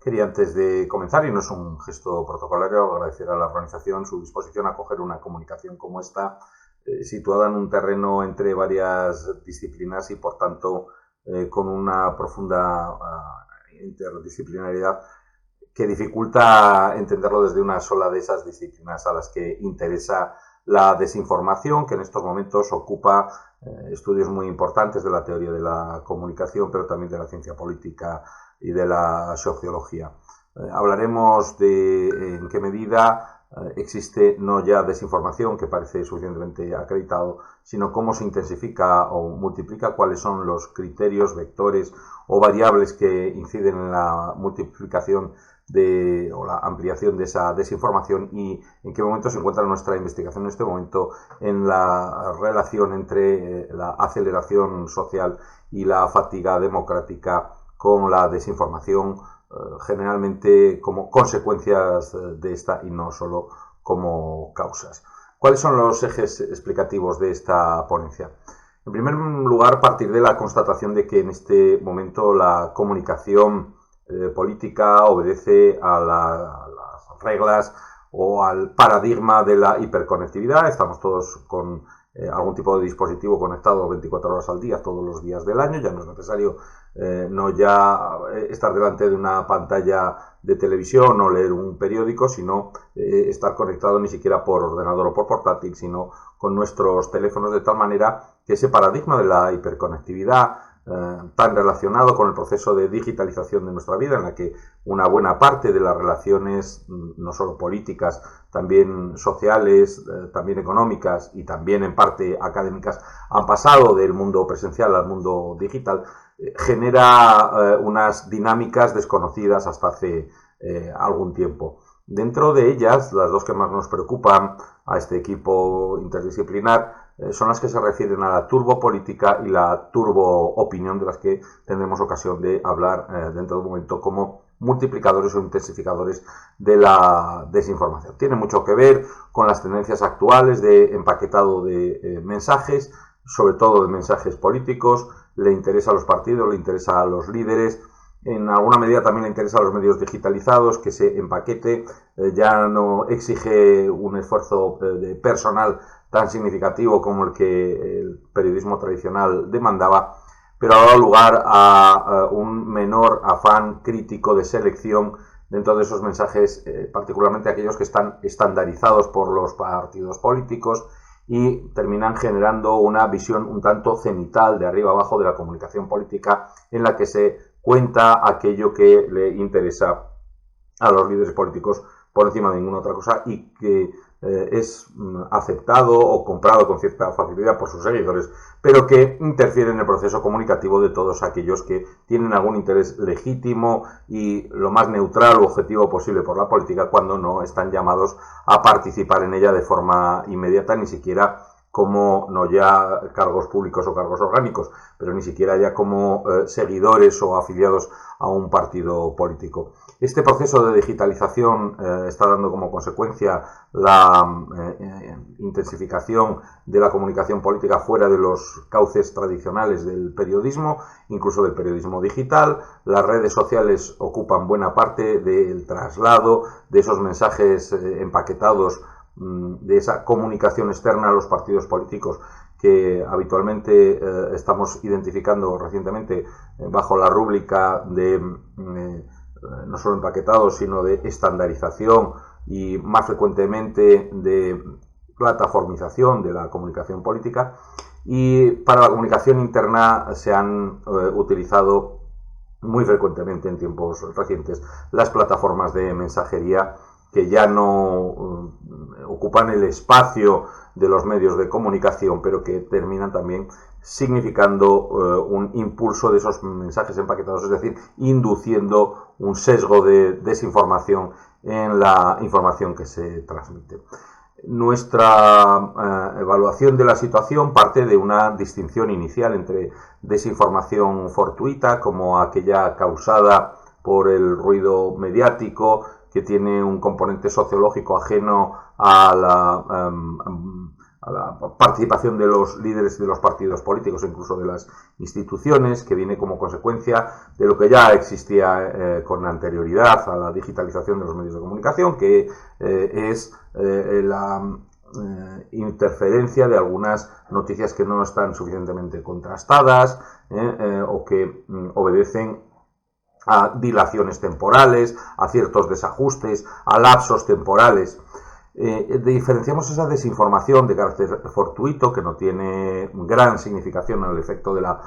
Quería, antes de comenzar, y no es un gesto protocolario, agradecer a la organización su disposición a acoger una comunicación como esta, situada en un terreno entre varias disciplinas y, por tanto, con una profunda interdisciplinariedad que dificulta entenderlo desde una sola de esas disciplinas a las que interesa la desinformación, que en estos momentos ocupa estudios muy importantes de la teoría de la comunicación, pero también de la ciencia política y de la sociología. Hablaremos de en qué medida existe no ya desinformación, que parece suficientemente acreditado, sino cómo se intensifica o multiplica, cuáles son los criterios, vectores o variables que inciden en la multiplicación o la ampliación de esa desinformación, y en qué momento se encuentra nuestra investigación en este momento en la relación entre la aceleración social y la fatiga democrática con la desinformación, generalmente como consecuencias de esta y no solo como causas. ¿Cuáles son los ejes explicativos de esta ponencia? En primer lugar, partir de la constatación de que en este momento la comunicación política obedece a las reglas o al paradigma de la hiperconectividad. Estamos todos con algún tipo de dispositivo conectado 24 horas al día, todos los días del año. Ya no es necesario no ya estar delante de una pantalla de televisión o leer un periódico, sino estar conectado ni siquiera por ordenador o por portátil, sino con nuestros teléfonos, de tal manera que ese paradigma de la hiperconectividad, tan relacionado con el proceso de digitalización de nuestra vida, en la que una buena parte de las relaciones, no solo políticas, también sociales, también económicas y también en parte académicas, han pasado del mundo presencial al mundo digital, genera unas dinámicas desconocidas hasta hace algún tiempo. Dentro de ellas, las dos que más nos preocupan a este equipo interdisciplinar son las que se refieren a la turbopolítica y la turboopinión, de las que tendremos ocasión de hablar dentro de un momento como multiplicadores o intensificadores de la desinformación. Tiene mucho que ver con las tendencias actuales de empaquetado de mensajes, sobre todo de mensajes políticos. Le interesa a los partidos, le interesa a los líderes, en alguna medida también le interesa a los medios digitalizados que ese empaquete ya no exige un esfuerzo de personal tan significativo como el que el periodismo tradicional demandaba, pero ha dado lugar a un menor afán crítico de selección dentro de esos mensajes, particularmente aquellos que están estandarizados por los partidos políticos y terminan generando una visión un tanto cenital, de arriba abajo, de la comunicación política, en la que se cuenta aquello que le interesa a los líderes políticos por encima de ninguna otra cosa, y que es aceptado o comprado con cierta facilidad por sus seguidores, pero que interfiere en el proceso comunicativo de todos aquellos que tienen algún interés legítimo y lo más neutral u objetivo posible por la política, cuando no están llamados a participar en ella de forma inmediata, ni siquiera como no ya cargos públicos o cargos orgánicos, pero ni siquiera ya como seguidores o afiliados a un partido político. Este proceso de digitalización está dando como consecuencia la intensificación de la comunicación política fuera de los cauces tradicionales del periodismo, incluso del periodismo digital. Las redes sociales ocupan buena parte del traslado de esos mensajes empaquetados, de esa comunicación externa a los partidos políticos, que habitualmente estamos identificando recientemente bajo la rúbrica de no solo empaquetados, sino de estandarización y más frecuentemente de plataformización de la comunicación política. Y para la comunicación interna se han utilizado muy frecuentemente en tiempos recientes las plataformas de mensajería, que ya no ocupan el espacio de los medios de comunicación, pero que terminan también significando un impulso de esos mensajes empaquetados, es decir, induciendo un sesgo de desinformación en la información que se transmite. Nuestra evaluación de la situación parte de una distinción inicial entre desinformación fortuita, como aquella causada por el ruido mediático, que tiene un componente sociológico ajeno a la a la participación de los líderes de los partidos políticos, incluso de las instituciones, que viene como consecuencia de lo que ya existía con anterioridad a la digitalización de los medios de comunicación, que es la interferencia de algunas noticias que no están suficientemente contrastadas o que obedecen a dilaciones temporales, a ciertos desajustes, a lapsos temporales. Diferenciamos esa desinformación de carácter fortuito, que no tiene gran significación en el efecto de la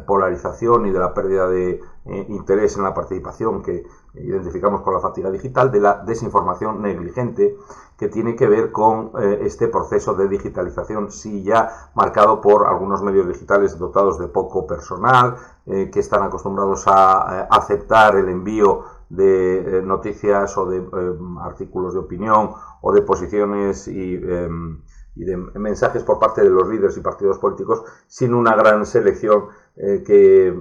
polarización y de la pérdida de interés en la participación que identificamos con la fatiga digital, de la desinformación negligente, que tiene que ver con este proceso de digitalización, sí ya marcado por algunos medios digitales dotados de poco personal, que están acostumbrados a aceptar el envío de noticias o de artículos de opinión o de posiciones y de mensajes por parte de los líderes y partidos políticos sin una gran selección que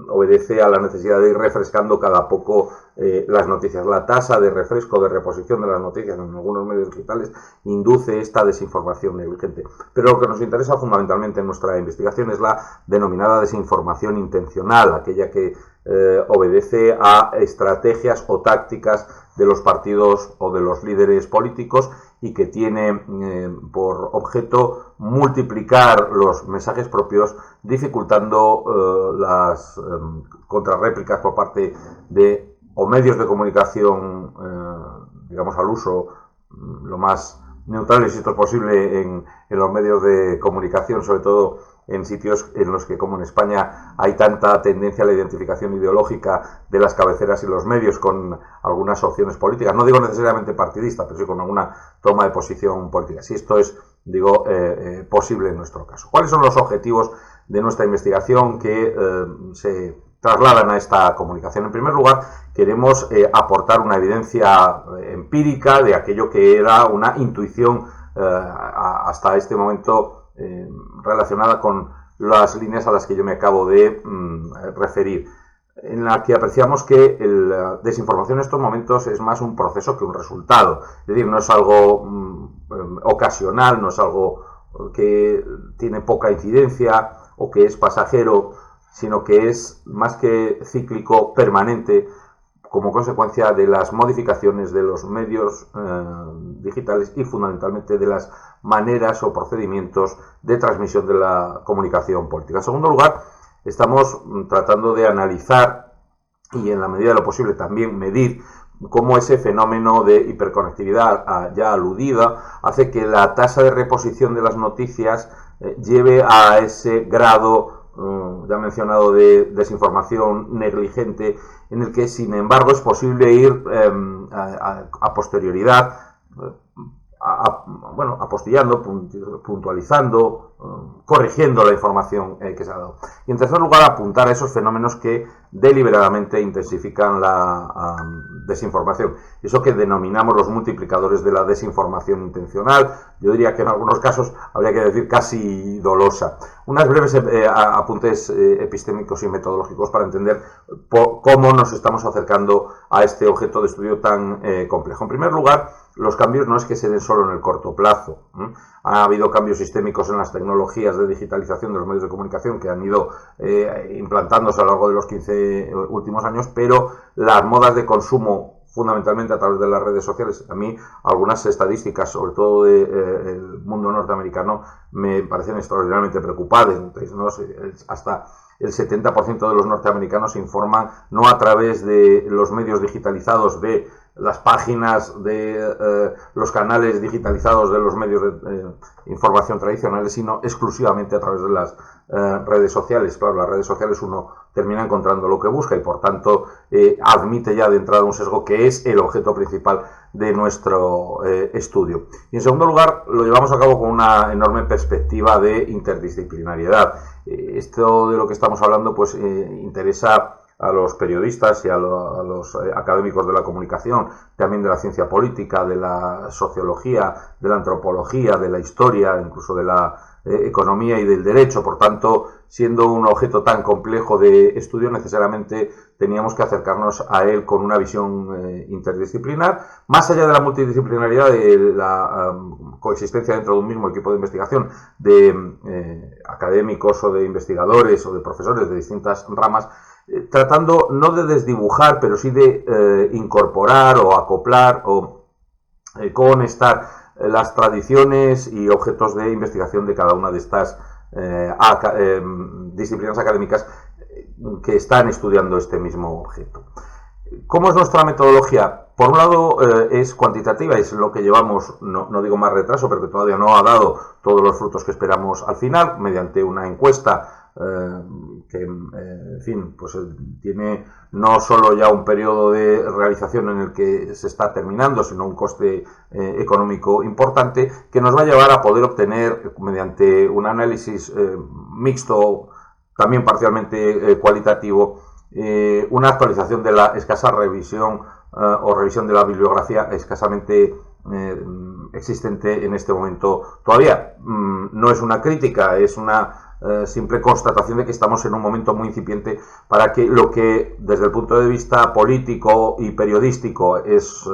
obedece a la necesidad de ir refrescando cada poco las noticias. La tasa de refresco, de reposición de las noticias en algunos medios digitales induce esta desinformación negligente. Pero lo que nos interesa fundamentalmente en nuestra investigación es la denominada desinformación intencional, aquella que obedece a estrategias o tácticas de los partidos o de los líderes políticos y que tiene por objeto multiplicar los mensajes propios, dificultando las contrarréplicas por parte de o medios de comunicación, digamos, al uso lo más neutrales, si esto es posible, en los medios de comunicación, sobre todo en sitios en los que, como en España, hay tanta tendencia a la identificación ideológica de las cabeceras y los medios con algunas opciones políticas. No digo necesariamente partidista, pero sí con alguna toma de posición política. Si esto es, digo, posible en nuestro caso. ¿Cuáles son los objetivos de nuestra investigación que se trasladan a esta comunicación? En primer lugar, queremos aportar una evidencia empírica de aquello que era una intuición hasta este momento relacionada con las líneas a las que yo me acabo de referir, en la que apreciamos que la desinformación en estos momentos es más un proceso que un resultado. Es decir, no es algo ocasional, no es algo que tiene poca incidencia o que es pasajero, sino que es más que cíclico, permanente, como consecuencia de las modificaciones de los medios digitales y fundamentalmente de las maneras o procedimientos de transmisión de la comunicación política. En segundo lugar, estamos tratando de analizar y en la medida de lo posible también medir cómo ese fenómeno de hiperconectividad ya aludida hace que la tasa de reposición de las noticias lleve a ese grado ya mencionado de desinformación negligente, en el que sin embargo es posible ir a posterioridad apostillando, puntualizando, corrigiendo la información que se ha dado. Y en tercer lugar, apuntar a esos fenómenos que deliberadamente intensifican la desinformación. Eso que denominamos los multiplicadores de la desinformación intencional. Yo diría que en algunos casos habría que decir casi dolosa. Unas breves apuntes epistémicos y metodológicos para entender cómo nos estamos acercando a este objeto de estudio tan complejo. En primer lugar, los cambios no es que se den solo en el corto plazo. Ha habido cambios sistémicos en las tecnologías de digitalización de los medios de comunicación que han ido implantándose a lo largo de los 15 últimos años, pero las modas de consumo, fundamentalmente a través de las redes sociales, a mí algunas estadísticas, sobre todo del mundo norteamericano, me parecen extraordinariamente preocupantes, ¿no? Hasta el 70% de los norteamericanos se informan no a través de los medios digitalizados, de las páginas de los canales digitalizados de los medios de información tradicionales, sino exclusivamente a través de las redes sociales. Claro, las redes sociales uno termina encontrando lo que busca y por tanto admite ya de entrada un sesgo que es el objeto principal de nuestro estudio. Y en segundo lugar, lo llevamos a cabo con una enorme perspectiva de interdisciplinariedad. Esto de lo que estamos hablando pues interesa a los periodistas y a los académicos de la comunicación, también de la ciencia política, de la sociología, de la antropología, de la historia, incluso de la economía y del derecho. Por tanto, siendo un objeto tan complejo de estudio, necesariamente teníamos que acercarnos a él con una visión interdisciplinar, más allá de la multidisciplinaridad de la coexistencia dentro de un mismo equipo de investigación de académicos o de investigadores o de profesores de distintas ramas, tratando no de desdibujar, pero sí de incorporar o acoplar o conectar las tradiciones y objetos de investigación de cada una de estas disciplinas académicas que están estudiando este mismo objeto. ¿Cómo es nuestra metodología? Por un lado es cuantitativa, es lo que llevamos, no digo más retraso, pero que todavía no ha dado todos los frutos que esperamos al final, mediante una encuesta que, en fin, pues tiene no solo ya un periodo de realización en el que se está terminando, sino un coste económico importante, que nos va a llevar a poder obtener, mediante un análisis mixto, también parcialmente cualitativo, una actualización de la escasa revisión o revisión de la bibliografía escasamente existente en este momento todavía. No es una crítica, es una simple constatación de que estamos en un momento muy incipiente para que lo que desde el punto de vista político y periodístico es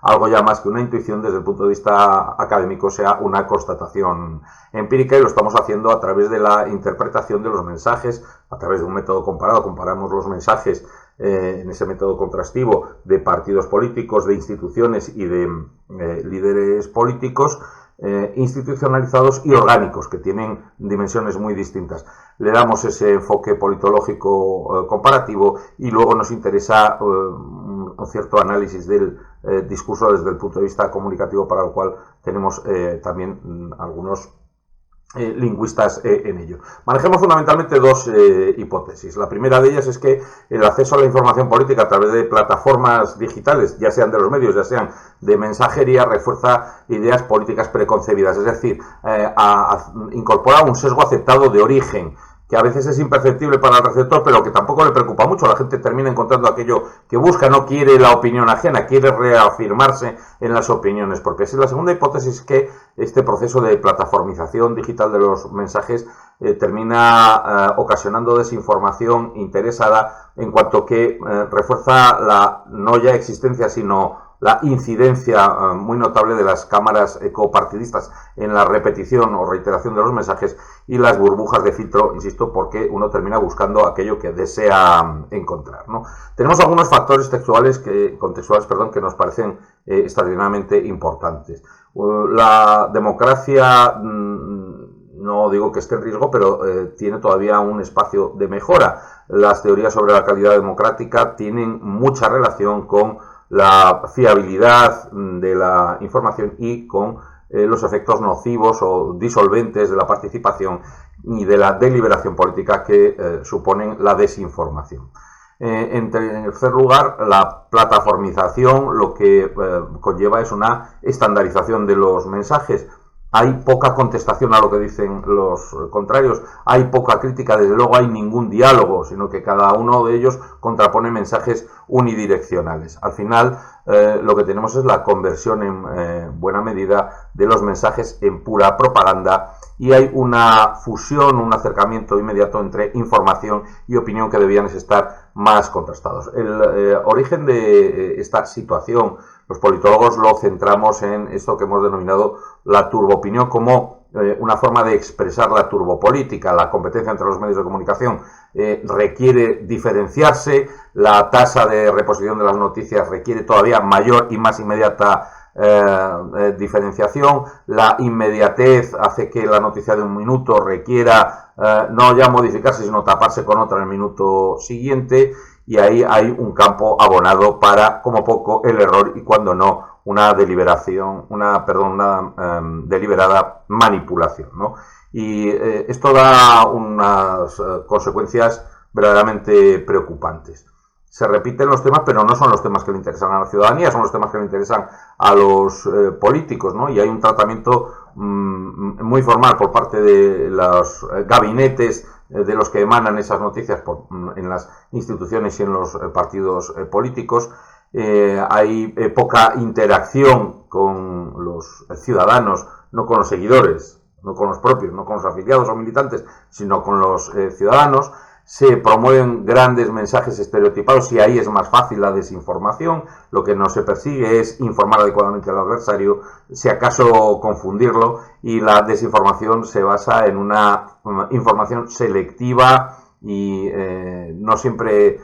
algo ya más que una intuición, desde el punto de vista académico sea una constatación empírica, y lo estamos haciendo a través de la interpretación de los mensajes, a través de un método comparado. Comparamos los mensajes en ese método contrastivo de partidos políticos, de instituciones y de líderes políticos institucionalizados y orgánicos, que tienen dimensiones muy distintas. Le damos ese enfoque politológico comparativo, y luego nos interesa un cierto análisis del discurso desde el punto de vista comunicativo, para lo cual tenemos también algunos lingüistas en ello. Manejamos fundamentalmente dos hipótesis. La primera de ellas es que el acceso a la información política a través de plataformas digitales, ya sean de los medios, ya sean de mensajería, refuerza ideas políticas preconcebidas, es decir, incorpora un sesgo aceptado de origen, que a veces es imperceptible para el receptor, pero que tampoco le preocupa mucho. La gente termina encontrando aquello que busca, no quiere la opinión ajena, quiere reafirmarse en las opiniones propias. Y la segunda hipótesis es que este proceso de plataformización digital de los mensajes termina ocasionando desinformación interesada, en cuanto que refuerza la no ya existencia, sino la incidencia muy notable de las cámaras ecopartidistas en la repetición o reiteración de los mensajes, y las burbujas de filtro, insisto, porque uno termina buscando aquello que desea encontrar, ¿no? Tenemos algunos factores contextuales que nos parecen extraordinariamente importantes. La democracia, no digo que esté en riesgo, pero tiene todavía un espacio de mejora. Las teorías sobre la calidad democrática tienen mucha relación con la fiabilidad de la información y con los efectos nocivos o disolventes de la participación y de la deliberación política que suponen la desinformación. En tercer lugar, la plataformización lo que conlleva es una estandarización de los mensajes. Hay poca contestación a lo que dicen los contrarios, hay poca crítica, desde luego hay ningún diálogo, sino que cada uno de ellos contrapone mensajes unidireccionales. Al final, lo que tenemos es la conversión en buena medida de los mensajes en pura propaganda, y hay una fusión, un acercamiento inmediato entre información y opinión que debían estar más contrastados. El origen de esta situación, los politólogos lo centramos en esto que hemos denominado la turboopinión, como una forma de expresar la turbopolítica. La competencia entre los medios de comunicación requiere diferenciarse, la tasa de reposición de las noticias requiere todavía mayor y más inmediata diferenciación. La inmediatez hace que la noticia de un minuto requiera no ya modificarse, sino taparse con otra en el minuto siguiente, y ahí hay un campo abonado para, como poco, el error, y cuando no, una deliberada manipulación, ¿no? Y esto da unas consecuencias verdaderamente preocupantes. Se repiten los temas, pero no son los temas que le interesan a la ciudadanía, son los temas que le interesan a los políticos, ¿no? Y hay un tratamiento muy formal por parte de los gabinetes de los que emanan esas noticias en las instituciones y en los partidos políticos. Hay poca interacción con los ciudadanos, no con los seguidores, no con los propios, no con los afiliados o militantes, sino con los ciudadanos. se promueven grandes mensajes estereotipados y ahí es más fácil la desinformación. Lo que no se persigue es informar adecuadamente al adversario, si acaso confundirlo, y la desinformación se basa en una información selectiva y no siempre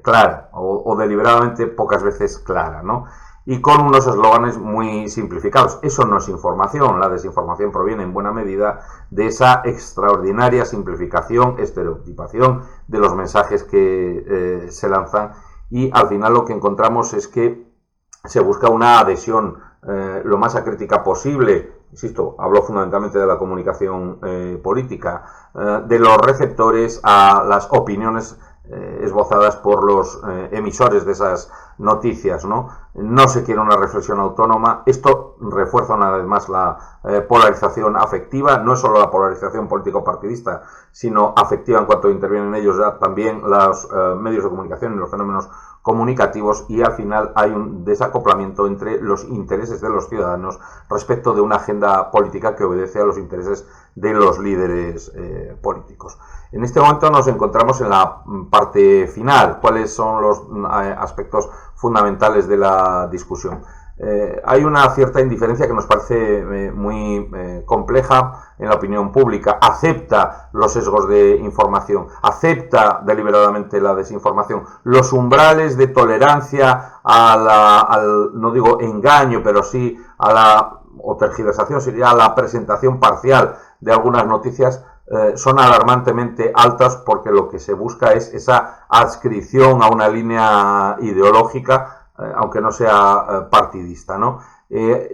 clara o deliberadamente pocas veces clara, ¿no? Y con unos eslóganes muy simplificados. Eso no es información. La desinformación proviene en buena medida de esa extraordinaria simplificación, estereotipación de los mensajes que se lanzan, y al final lo que encontramos es que se busca una adhesión lo más acrítica posible. Insisto, hablo fundamentalmente de la comunicación política, de los receptores a las opiniones esbozadas por los emisores de esas noticias, ¿no? No se quiere una reflexión autónoma. Esto refuerza una vez más la polarización afectiva. No es solo la polarización político-partidista, sino afectiva en cuanto intervienen ellos ya también los medios de comunicación y los fenómenos comunicativos, y al final hay un desacoplamiento entre los intereses de los ciudadanos respecto de una agenda política que obedece a los intereses de los líderes políticos. En este momento nos encontramos en la parte final. ¿Cuáles son los aspectos fundamentales de la discusión? Hay una cierta indiferencia que nos parece muy compleja en la opinión pública. Acepta los sesgos de información, acepta deliberadamente la desinformación. Los umbrales de tolerancia al, no digo engaño, pero sí a la, o tergiversación, sería la presentación parcial de algunas noticias, son alarmantemente altas, porque lo que se busca es esa adscripción a una línea ideológica, aunque no sea partidista, ¿no?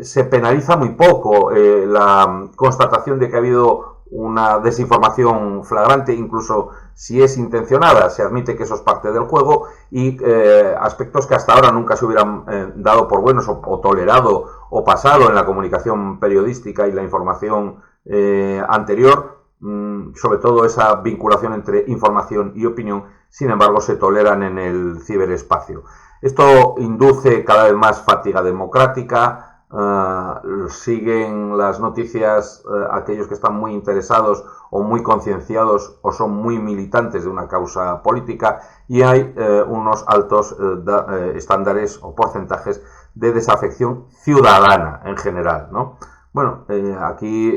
Se penaliza muy poco la constatación de que ha habido una desinformación flagrante, incluso si es intencionada. Se admite que eso es parte del juego, y aspectos que hasta ahora nunca se hubieran dado por buenos o tolerado o pasado en la comunicación periodística y la información anterior, sobre todo esa vinculación entre información y opinión, sin embargo se toleran en el ciberespacio. Esto induce cada vez más fatiga democrática. Siguen las noticias aquellos que están muy interesados o muy concienciados o son muy militantes de una causa política, y hay unos altos estándares o porcentajes de desafección ciudadana en general, ¿no? Bueno, aquí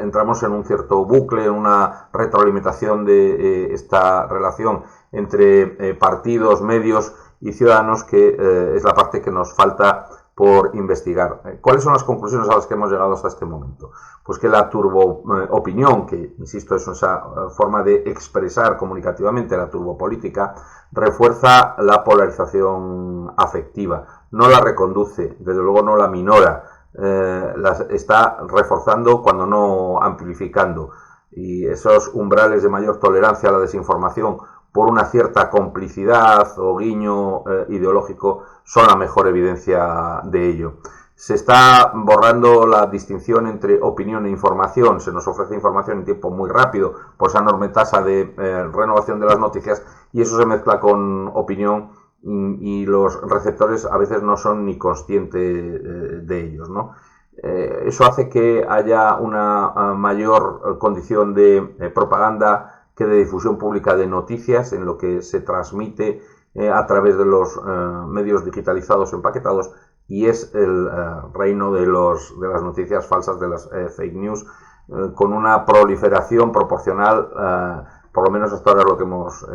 entramos en un cierto bucle, en una retroalimentación de esta relación entre partidos, medios y ciudadanos, que es la parte que nos falta por investigar. ¿Cuáles son las conclusiones a las que hemos llegado hasta este momento? Pues que la turboopinión, que insisto es esa forma de expresar comunicativamente la turbopolítica, refuerza la polarización afectiva, no la reconduce, desde luego no la minora, las está reforzando cuando no amplificando, y esos umbrales de mayor tolerancia a la desinformación por una cierta complicidad o guiño ideológico son la mejor evidencia de ello. Se está borrando la distinción entre opinión e información. Se nos ofrece información en tiempo muy rápido por esa enorme tasa de renovación de las noticias, y eso se mezcla con opinión, y los receptores a veces no son ni conscientes de ellos, ¿no? Eso hace que haya una mayor condición de propaganda que de difusión pública de noticias, en lo que se transmite a través de los medios digitalizados empaquetados, y es el reino de las noticias falsas, de las fake news, con una proliferación proporcional, por lo menos hasta ahora lo que hemos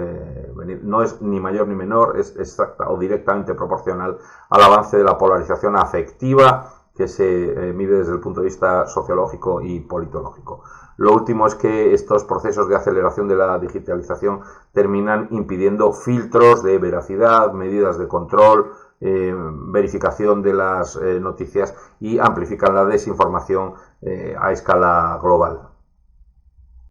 venido, no es ni mayor ni menor, es exacta o directamente proporcional al avance de la polarización afectiva que se mide desde el punto de vista sociológico y politológico. Lo último es que estos procesos de aceleración de la digitalización terminan impidiendo filtros de veracidad, medidas de control, verificación de las noticias, y amplifican la desinformación a escala global.